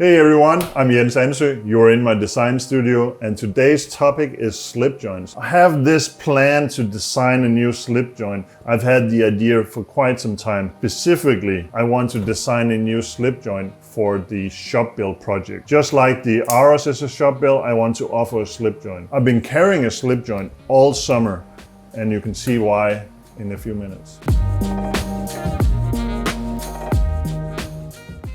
Hey everyone, I'm Anso. You're in my design studio and today's topic is slip joints. I have this plan to design a new slip joint. I've had the idea for quite some time. Specifically, I want to design a new slip joint for the shop build project. Just like the Aros is a shop build, I want to offer a slip joint. I've been carrying a slip joint all summer and you can see why in a few minutes.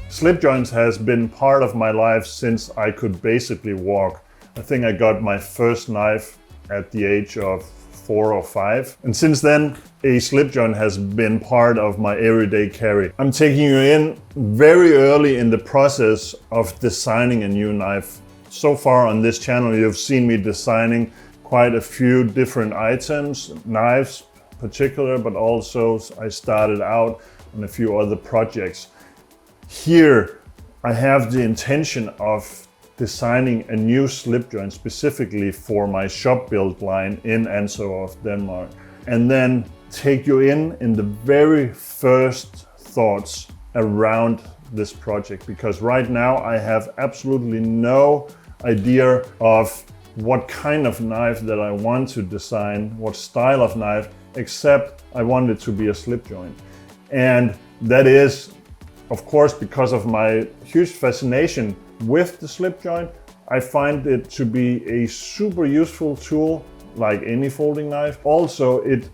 Slip joints has been part of my life since I could basically walk. I think I got my first knife at the age of 4 or 5. And since then, a slip joint has been part of my everyday carry. I'm taking you in very early in the process of designing a new knife. So far on this channel, you've seen me designing quite a few different items, knives particular, but also I started out on a few other projects. Here, I have the intention of designing a new slip joint specifically for my shop build line in Anso of Denmark. And then take you in the very first thoughts around this project. Because right now I have absolutely no idea of what kind of knife that I want to design, what style of knife, except I want it to be a slip joint. And that is, of course, because of my huge fascination with the slip joint, I find it to be a super useful tool like any folding knife. Also, it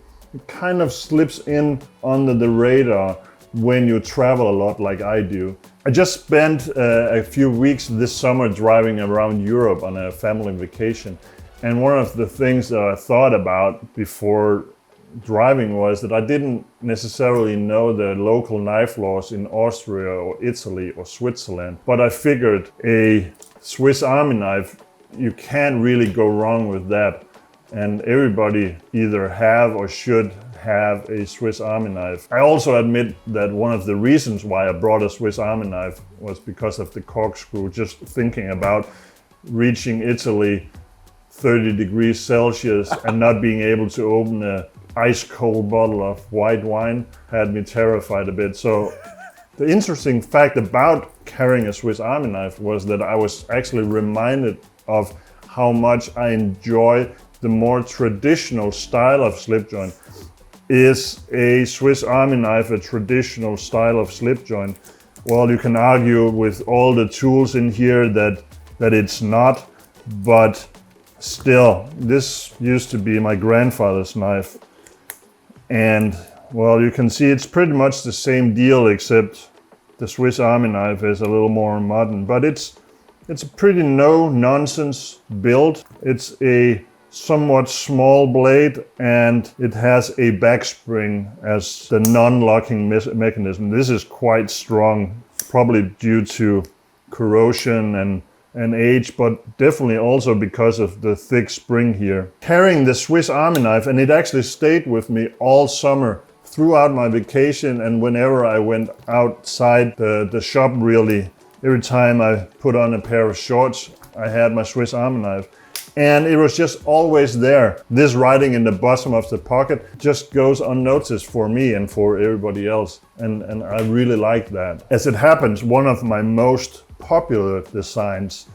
kind of slips in under the radar when you travel a lot like I do. I just spent a few weeks this summer driving around Europe on a family vacation. And one of the things that I thought about before driving was that I didn't necessarily know the local knife laws in Austria or Italy or Switzerland, but I figured a Swiss Army knife, you can't really go wrong with that. And everybody either have or should have a Swiss Army knife. I also admit that one of the reasons why I brought a Swiss Army knife was because of the corkscrew. Just thinking about reaching Italy 30 degrees Celsius and not being able to open a ice cold bottle of white wine had me terrified a bit. So the interesting fact about carrying a Swiss Army knife was that I was actually reminded of how much I enjoy the more traditional style of slip joint. Is a Swiss Army knife a traditional style of slip joint? Well, you can argue with all the tools in here that it's not, but still, this used to be my grandfather's knife. And well, you can see it's pretty much the same deal, except the Swiss Army knife is a little more modern, but it's a pretty no-nonsense build. It's a somewhat small blade and it has a back spring as the non-locking mechanism. This is quite strong, probably due to corrosion and age, but definitely also because of the thick spring here. Carrying the Swiss Army knife, and it actually stayed with me all summer throughout my vacation, and whenever I went outside the shop really, every time I put on a pair of shorts, I had my Swiss Army knife. And it was just always there. This writing in the bottom of the pocket just goes unnoticed for me and for everybody else. And I really like that. As it happens, one of my most popular designs,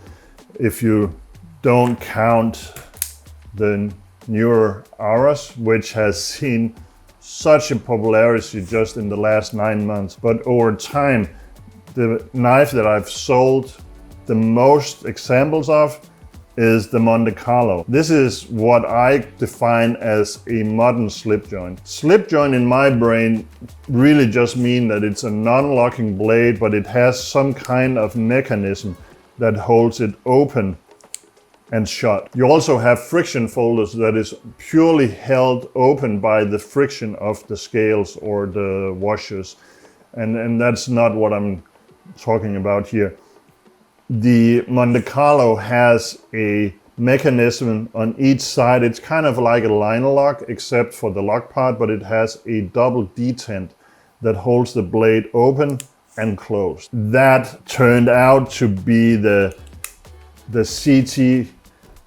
if you don't count the newer Aros, which has seen such a popularity just in the last 9 months. But over time, the knife that I've sold the most examples of is the Monte Carlo. This is what I define as a modern slip joint. Slip joint in my brain really just mean that it's a non-locking blade, but it has some kind of mechanism that holds it open and shut. You also have friction folders that is purely held open by the friction of the scales or the washers. And that's not what I'm talking about here. The Monte Carlo has a mechanism on each side. It's kind of like a liner lock except for the lock part, but it has a double detent that holds the blade open and closed. That turned out to be the CT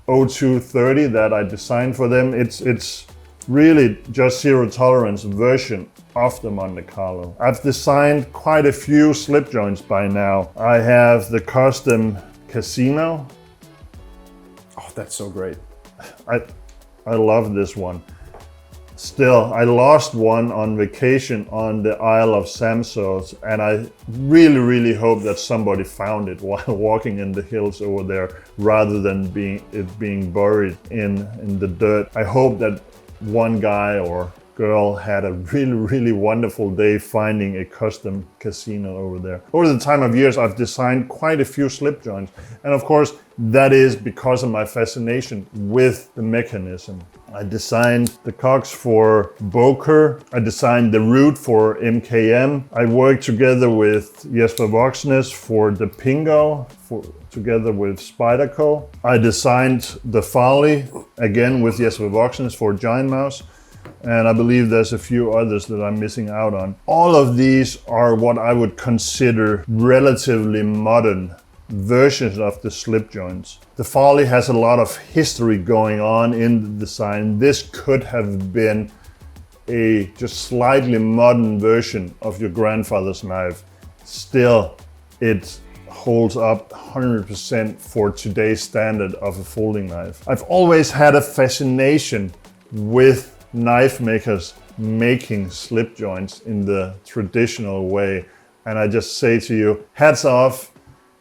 0230 that I designed for them. It's really just zero tolerance version of the Monte Carlo. I've designed quite a few slip joints by now. I have the custom Casino. Oh, that's so great. I love this one. Still, I lost one on vacation on the Isle of Samsos, and I really hope that somebody found it while walking in the hills over there, rather than being buried in the dirt. I hope that one guy or girl had a really wonderful day finding a custom Casino over there. Over the time of years, I've designed quite a few slip joints, and of course that is because of my fascination with the mechanism. I designed the cogs for Boker. I designed the root for MKM. I worked together with Jesper Voxnes for the Pingo, together with Spyderco. I designed the Folly, again with Jesper Voxnes for Giant Mouse. And I believe there's a few others that I'm missing out on. All of these are what I would consider relatively modern versions of the slip joints. The Folly has a lot of history going on in the design. This could have been a just slightly modern version of your grandfather's knife. Still, it holds up 100% for today's standard of a folding knife. I've always had a fascination with knife makers making slip joints in the traditional way. And I just say to you, hats off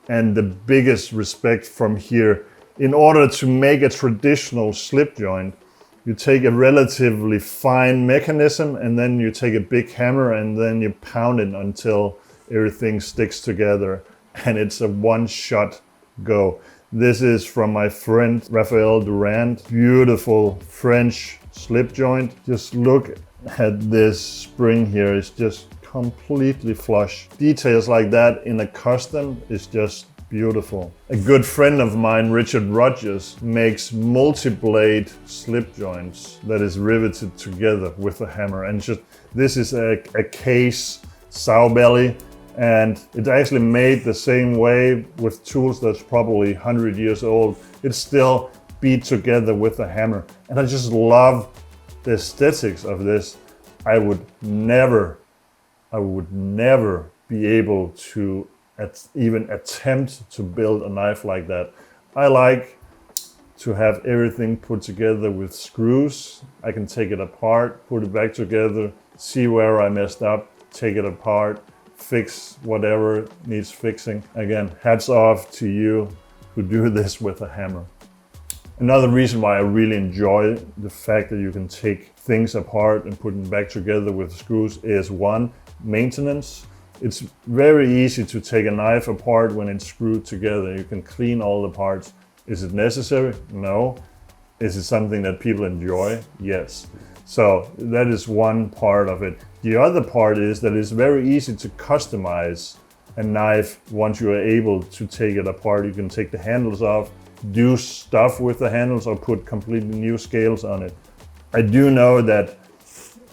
and the biggest respect from here. In order to make a traditional slip joint, you take a relatively fine mechanism and then you take a big hammer and then you pound it until everything sticks together, and it's a one-shot go. This is from my friend Raphael Durand. Beautiful French slip joint. Just look at this spring here. It's just completely flush. Details like that in a custom is just beautiful. A good friend of mine, Richard Rogers, makes multi-blade slip joints that is riveted together with a hammer. And just this is a case sow belly, and it's actually made the same way with tools that's probably 100 years old. It's still beat together with a hammer. And I just love the aesthetics of this. I would never be able to even attempt to build a knife like that. I like to have everything put together with screws. I can take it apart, put it back together, see where I messed up, take it apart, fix whatever needs fixing. Again, hats off to you who do this with a hammer. Another reason why I really enjoy the fact that you can take things apart and put them back together with screws is one, maintenance. It's very easy to take a knife apart when it's screwed together. You can clean all the parts. Is it necessary? No. Is it something that people enjoy? Yes. So that is one part of it. The other part is that it's very easy to customize a knife once you are able to take it apart. You can take the handles off, do stuff with the handles, or put completely new scales on it. I do know that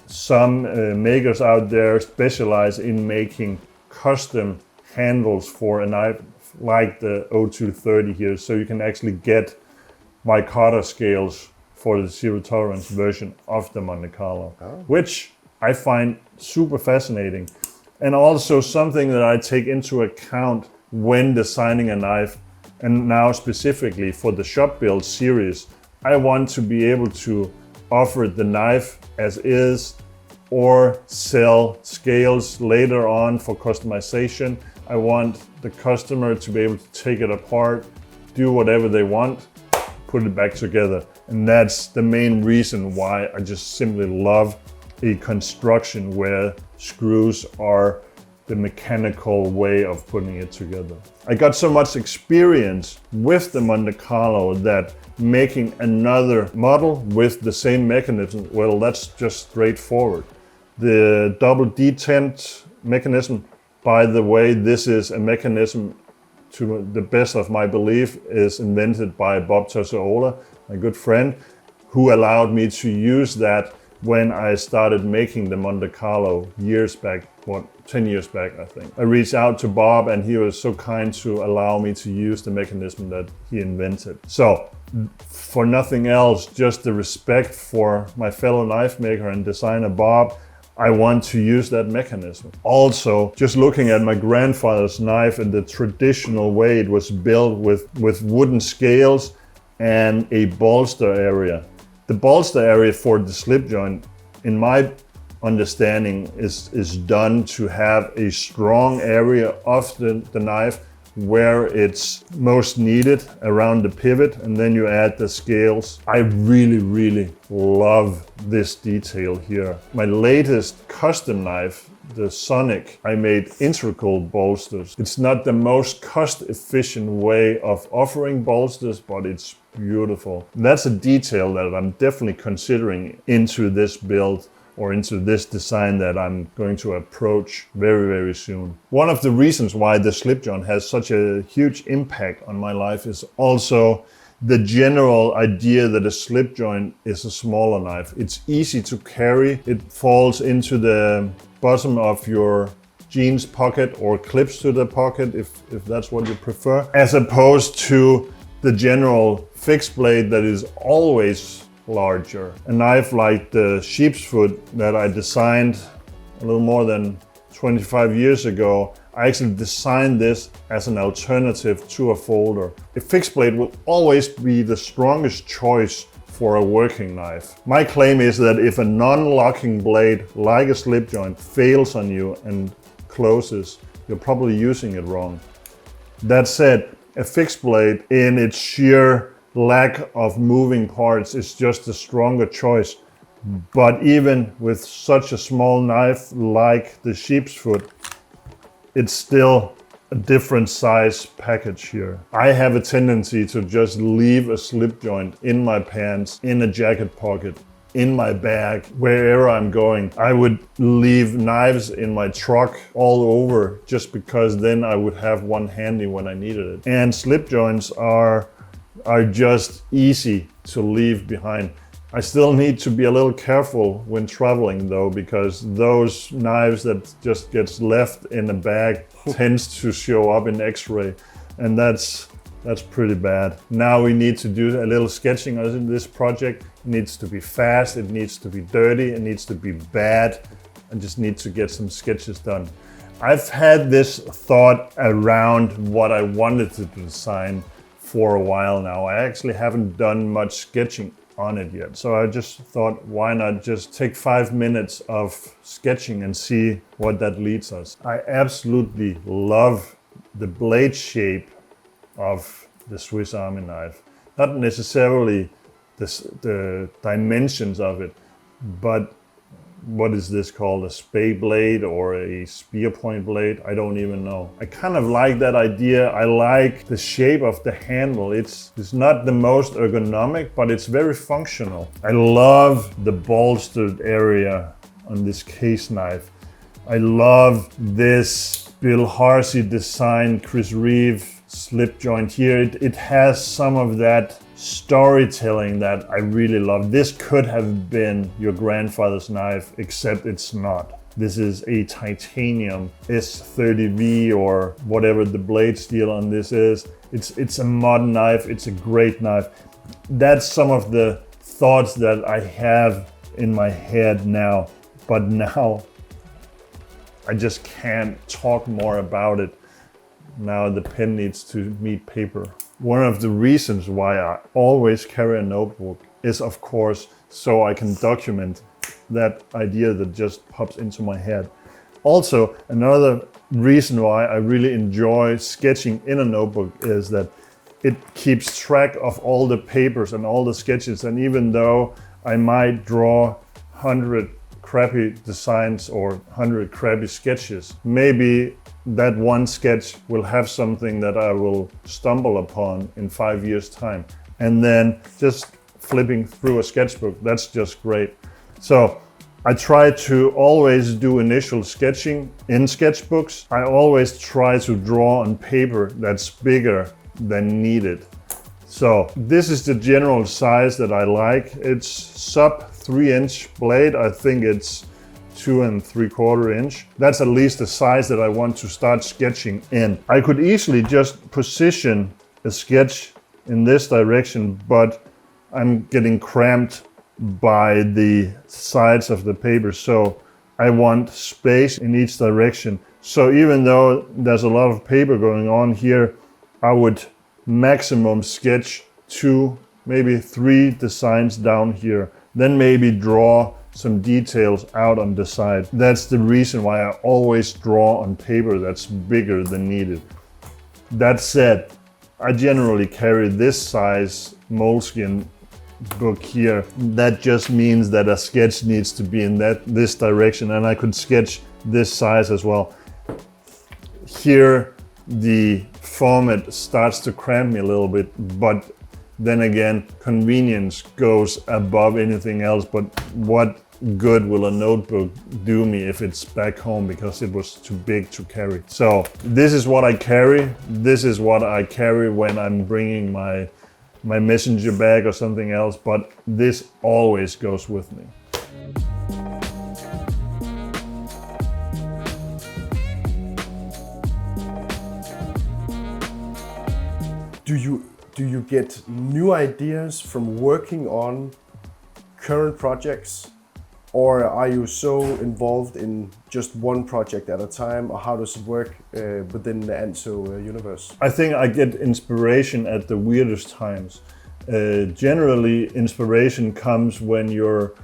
some makers out there specialize in making custom handles for a knife like the 0230 here, so you can actually get micarta scales for the zero tolerance version of the Monte Carlo, which I find super fascinating, and also something that I take into account when designing a knife. And now specifically for the shop build series, I want to be able to offer the knife as is, or sell scales later on for customization. I want the customer to be able to take it apart, do whatever they want, put it back together. And that's the main reason why I just simply love a construction where screws are the mechanical way of putting it together. I got so much experience with the Monte Carlo that making another model with the same mechanism, well, that's just straightforward. The double detent mechanism, by the way, this is a mechanism, to the best of my belief, is invented by Bob Tossaola, my good friend, who allowed me to use that when I started making the Monte Carlo years back, 10 years back, I think. I reached out to Bob and he was so kind to allow me to use the mechanism that he invented. So, for nothing else, just the respect for my fellow knife maker and designer Bob, I want to use that mechanism. Also, just looking at my grandfather's knife and the traditional way it was built with wooden scales and a bolster area. The bolster area for the slip joint, in my understanding, is done to have a strong area of the knife where it's most needed around the pivot, and then you add the scales. I really love this detail here. My latest custom knife, the Sonic, I made integral bolsters. It's not the most cost-efficient way of offering bolsters, but it's beautiful. That's a detail that I'm definitely considering into this build or into this design that I'm going to approach very soon. One of the reasons why the slip joint has such a huge impact on my life is also the general idea that a slip joint is a smaller knife. It's easy to carry. It falls into the bottom of your jeans pocket or clips to the pocket if that's what you prefer, as opposed to the general fixed blade that is always larger. A knife like the sheep's foot that I designed a little more than 25 years ago, I actually designed this as an alternative to a folder. A fixed blade will always be the strongest choice for a working knife. My claim is that if a non-locking blade like a slip joint fails on you and closes, you're probably using it wrong. That said, a fixed blade in its sheer lack of moving parts is just a stronger choice. But even with such a small knife like the sheep's foot, it's still a different size package here. I have a tendency to just leave a slip joint in my pants, in a jacket pocket, in my bag, wherever I'm going. I would leave knives in my truck all over just because then I would have one handy when I needed it. And slip joints are just easy to leave behind. I still need to be a little careful when traveling though, because those knives that just gets left in a bag tends to show up in X-ray, and that's pretty bad. Now we need to do a little sketching on this project. It needs to be fast, it needs to be dirty, it needs to be bad. I just need to get some sketches done. I've had this thought around what I wanted to design for a while now. I actually haven't done much sketching on it yet. So I just thought, why not just take 5 minutes of sketching and see what that leads us. I absolutely love the blade shape of the Swiss Army knife. Not necessarily the dimensions of it, but what is this called? A spay blade or a spear point blade? I don't even know. I kind of like that idea. I like the shape of the handle. It's not the most ergonomic, but it's very functional. I love the bolstered area on this case knife. I love this Bill Harsey designed Chris Reeve slip joint here. It has some of that storytelling that I really love. This could have been your grandfather's knife, except it's not. This is a titanium S30V or whatever the blade steel on this is. It's a modern knife. It's a great knife. That's some of the thoughts that I have in my head now, but now I just can't talk more about it. Now the pen needs to meet paper. One of the reasons why I always carry a notebook is, of course, so I can document that idea that just pops into my head. Also, another reason why I really enjoy sketching in a notebook is that it keeps track of all the papers and all the sketches. And even though I might draw 100 crappy designs or 100 crappy sketches, maybe that one sketch will have something that I will stumble upon in 5 years' time. And then just flipping through a sketchbook, that's just great. So I try to always do initial sketching in sketchbooks. I always try to draw on paper that's bigger than needed. So this is the general size that I like. It's sub 3-inch blade. I think it's 2 3/4 inch. That's at least the size that I want to start sketching in. I could easily just position a sketch in this direction, but I'm getting cramped by the sides of the paper. So I want space in each direction. So even though there's a lot of paper going on here, I would maximum sketch 2, maybe 3 designs down here. Then maybe draw some details out on the side. That's the reason why I always draw on paper that's bigger than needed. That said, I generally carry this size moleskin book here. That just means that a sketch needs to be in this direction, and I could sketch this size as well. Here the format starts to cramp me a little bit, but then again, convenience goes above anything else. But what good will a notebook do me if it's back home because it was too big to carry? So this is what I carry. This is what I carry when I'm bringing my messenger bag or something else, but this always goes with me. Do you get new ideas from working on current projects, or are you so involved in just one project at a time, or how does it work within the Anso universe? I think I get inspiration at the weirdest times. Generally, inspiration comes when you're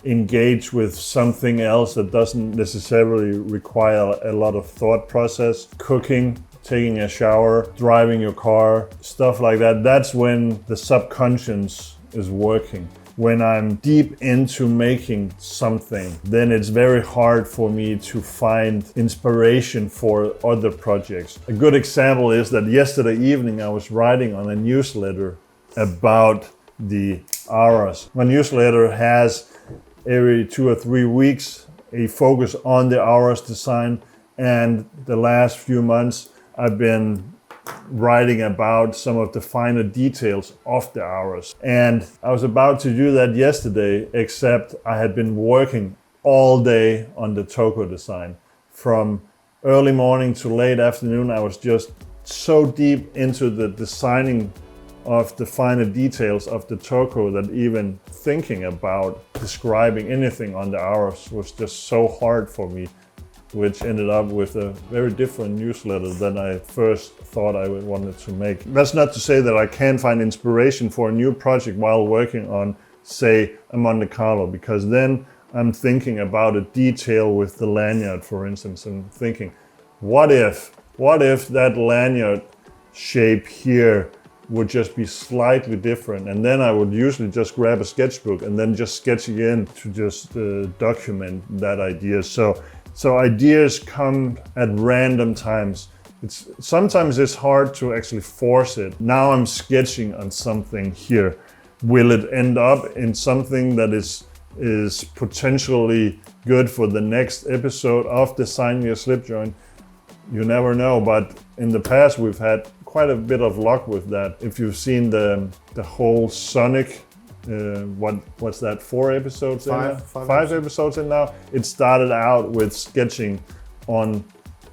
engaged with something else that doesn't necessarily require a lot of thought process. Cooking, taking a shower, driving your car, stuff like that. That's when the subconscious is working. When I'm deep into making something, then it's very hard for me to find inspiration for other projects. A good example is that yesterday evening I was writing on a newsletter about the auras. My newsletter has every 2 or 3 weeks a focus on the auras design, and the last few months I've been writing about some of the finer details of the auras. And I was about to do that yesterday, except I had been working all day on the toko design. From early morning to late afternoon, I was just so deep into the designing of the finer details of the toko that even thinking about describing anything on the auras was just so hard for me, which ended up with a very different newsletter than I first thought I wanted to make. That's not to say that I can't find inspiration for a new project while working on, say, a Monte Carlo, because then I'm thinking about a detail with the lanyard, for instance, and thinking, what if that lanyard shape here would just be slightly different? And then I would usually just grab a sketchbook and then just sketch again to just document that idea. So ideas come at random times. Sometimes it's hard to actually force it. Now I'm sketching on something here. Will it end up in something that is potentially good for the next episode of Designing Your Slip Joint? You never know, but in the past we've had quite a bit of luck with that. If you've seen the whole Sonic, what's that, 4 episodes in now? 5 episodes in now. It started out with sketching on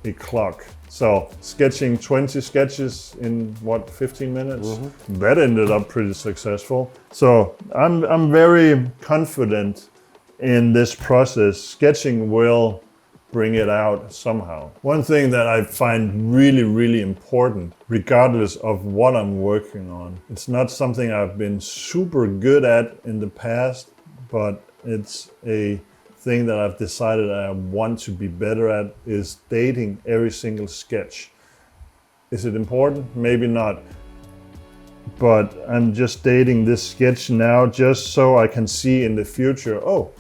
a clock. So sketching 20 sketches in 15 minutes? Mm-hmm. That ended up pretty successful. So I'm very confident in this process. Sketching will bring it out somehow. One thing that I find really, really important, regardless of what I'm working on, it's not something I've been super good at in the past, but it's a thing that I've decided I want to be better at, is dating every single sketch. Is it important? Maybe not. But I'm just dating this sketch now just so I can see in the future, oh,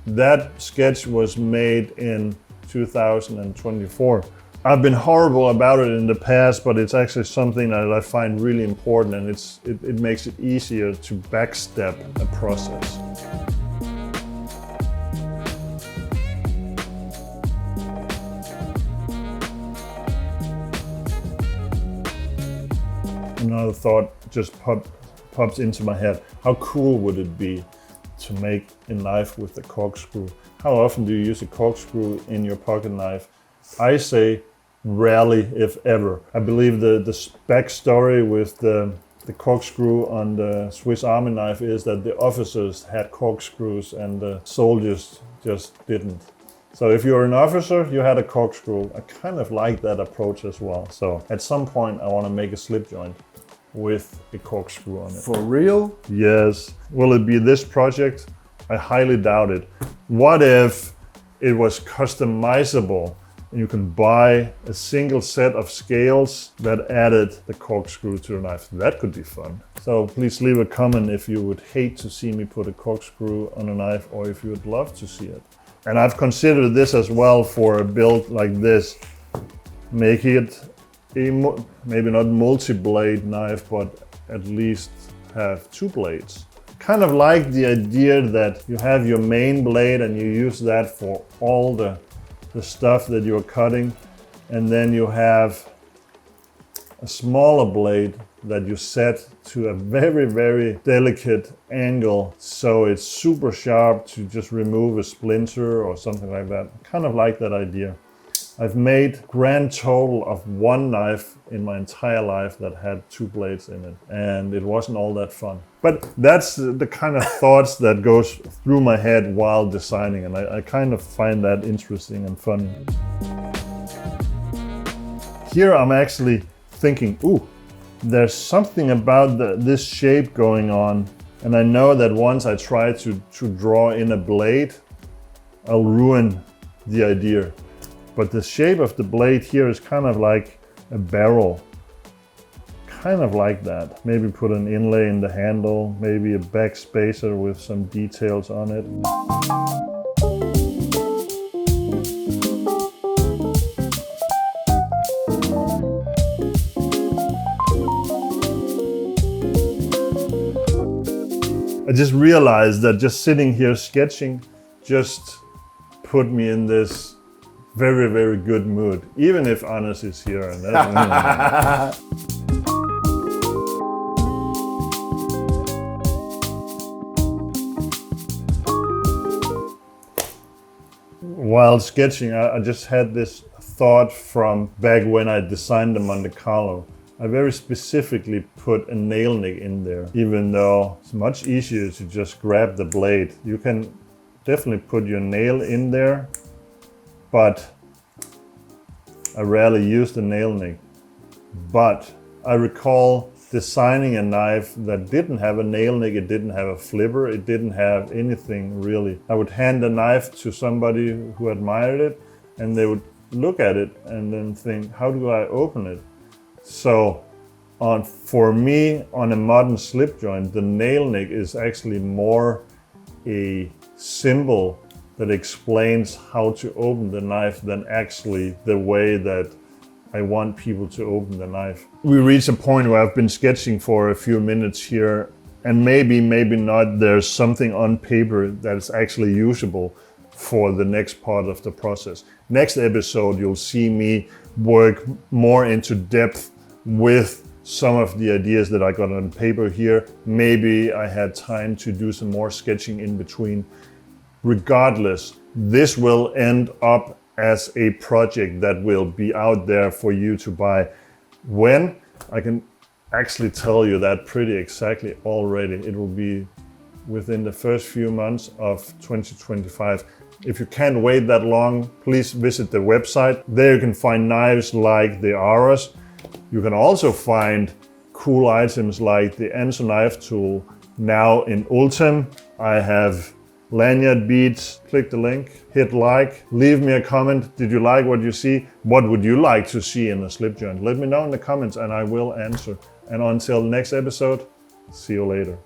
that sketch was made in 2024. I've been horrible about it in the past, but it's actually something that I find really important, and it makes it easier to backstep a process. Another thought just pops into my head. How cool would it be to make a knife with a corkscrew? How often do you use a corkscrew in your pocket knife? I say rarely, if ever. I believe the backstory with the corkscrew on the Swiss Army knife is that the officers had corkscrews and the soldiers just didn't. So if you're an officer, you had a corkscrew. I kind of like that approach as well. So at some point I want to make a slip joint with a corkscrew on it. For real? Yes. Will it be this project? I highly doubt it. What if it was customizable and you can buy a single set of scales that added the corkscrew to the knife? That could be fun. So please leave a comment if you would hate to see me put a corkscrew on a knife or if you would love to see it. And I've considered this as well for a build like this. Make it a maybe not multi-blade knife, but at least have 2 blades. Kind of like the idea that you have your main blade and you use that for all the stuff that you're cutting, and then you have a smaller blade that you set to a very, very delicate angle so it's super sharp to just remove a splinter or something like that. Kind of like that idea. I've made grand total of 1 knife in my entire life that had 2 blades in it, and it wasn't all that fun. But that's the kind of thoughts that goes through my head while designing, and I kind of find that interesting and funny. Here I'm actually thinking, ooh, there's something about this shape going on, and I know that once I try to draw in a blade, I'll ruin the idea. But the shape of the blade here is kind of like a barrel. Kind of like that. Maybe put an inlay in the handle, maybe a back spacer with some details on it. I just realized that just sitting here sketching just put me in this very, very good mood, even if Anders is here. And that's While sketching, I just had this thought from back when I designed the Monte Carlo. I very specifically put a nail nick in there, even though it's much easier to just grab the blade. You can definitely put your nail in there, but I rarely use the nail nick. But I recall designing a knife that didn't have a nail nick, it didn't have a flipper, it didn't have anything really. I would hand the knife to somebody who admired it, and they would look at it and then think, how do I open it? So for me, on a modern slip joint, the nail nick is actually more a symbol that explains how to open the knife than actually the way that I want people to open the knife. We reached a point where I've been sketching for a few minutes here, and maybe not, there's something on paper that is actually usable for the next part of the process. Next episode, you'll see me work more into depth with some of the ideas that I got on paper here. Maybe I had time to do some more sketching in between. Regardless, this will end up as a project that will be out there for you to buy. When? I can actually tell you that pretty exactly already. It will be within the first few months of 2025. If you can't wait that long, please visit the website. There you can find knives like the Aros. You can also find cool items like the Anso knife tool now in Ultim. I have lanyard beads. Click the link, hit like, leave me a comment. Did you like what you see? What would you like to see in a slip joint? Let me know in the comments and I will answer. And until next episode, see you later.